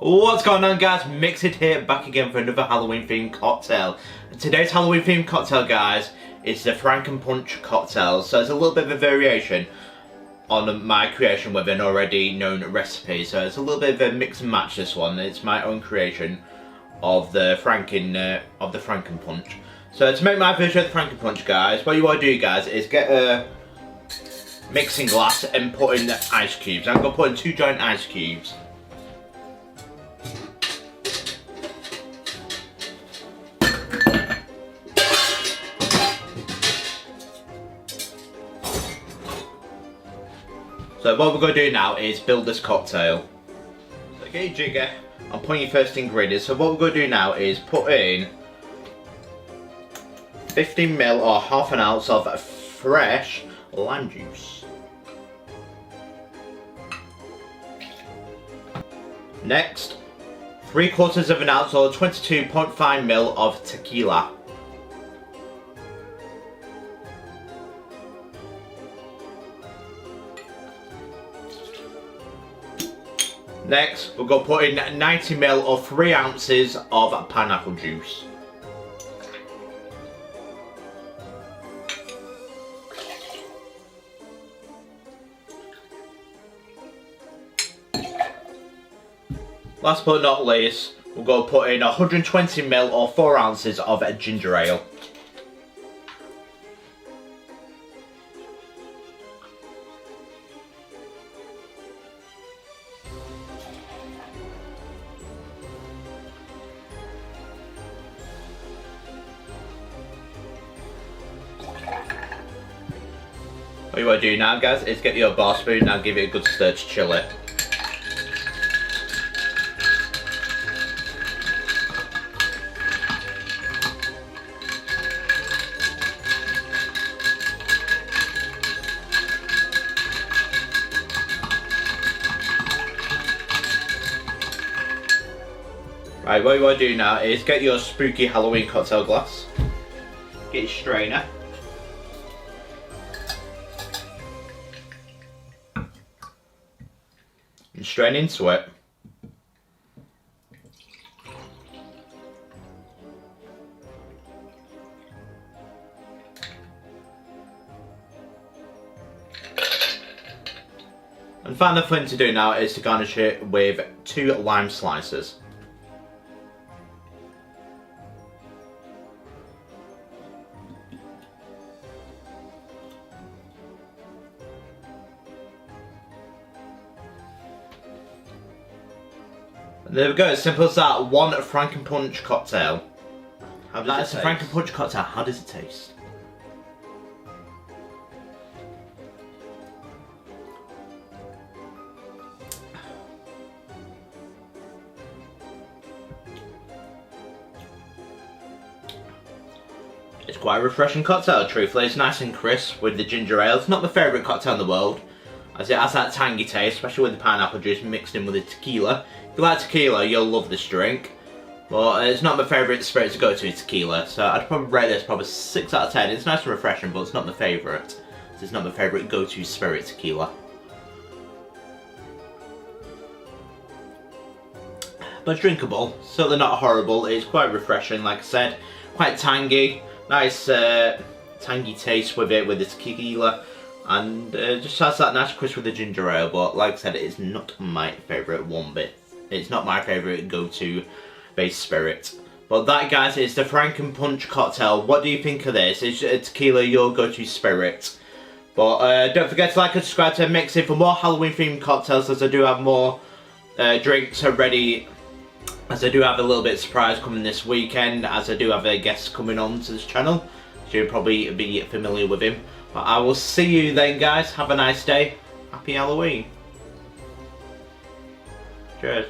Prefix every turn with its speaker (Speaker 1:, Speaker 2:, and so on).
Speaker 1: What's going on, guys? MixedSid here, back again for another Halloween themed cocktail. Today's Halloween themed cocktail, guys, is the Frankenpunch Cocktail. So it's a little bit of a variation on my creation with an already known recipe. So it's a little bit of a mix and match, this one. It's my own creation of the Frankenpunch. So to make my version of the Frankenpunch, guys, what you want to do, guys, is get a mixing glass and put in the ice cubes. I'm going to put in 2 giant ice cubes. So what we're going to do now is build this cocktail. So get your jigger and put in your first ingredients. So what we're going to do now is put in 15ml or half an ounce of fresh lime juice. Next, 3/4 of an ounce or 22.5ml of tequila. Next, we're going to put in 90ml or 3 ounces of pineapple juice. Last but not least, we're going to put in 120ml or 4 ounces of ginger ale. What you want to do now, guys, is get your bar spoon and give it a good stir to chill it. Right, what you want to do now is get your spooky Halloween cocktail glass, get your strainer, and strain into it. And final thing to do now is to garnish it with 2 lime slices. There we go, as simple as that. 1 Frankenpunch cocktail. That is a Frankenpunch cocktail. How does it taste? It's quite a refreshing cocktail, truthfully. It's nice and crisp with the ginger ale. It's not my favourite cocktail in the world, as it has that tangy taste, especially with the pineapple juice mixed in with the tequila. If you like tequila, you'll love this drink. But it's not my favourite spirit to go to, tequila. So I'd probably rate this probably 6 out of 10. It's nice and refreshing, but it's not my favourite. It's not my favourite go-to spirit, tequila. But it's drinkable. Certainly not horrible. It's quite refreshing, like I said. Quite tangy. Nice tangy taste with it, with the tequila. And just has that nice crisp with the ginger ale. But like I said, it's not my favourite one bit. It's not my favourite go-to base spirit. But that, guys, is the Frankenpunch cocktail. What do you think of this? Is tequila your go-to spirit? But don't forget to like and subscribe to MixedSid for more Halloween themed cocktails, as I do have more drinks already. As I do have a little bit of surprise coming this weekend, as I do have a guest coming on to this channel. So you'll probably be familiar with him. But I will see you then, guys. Have a nice day. Happy Halloween. Cheers.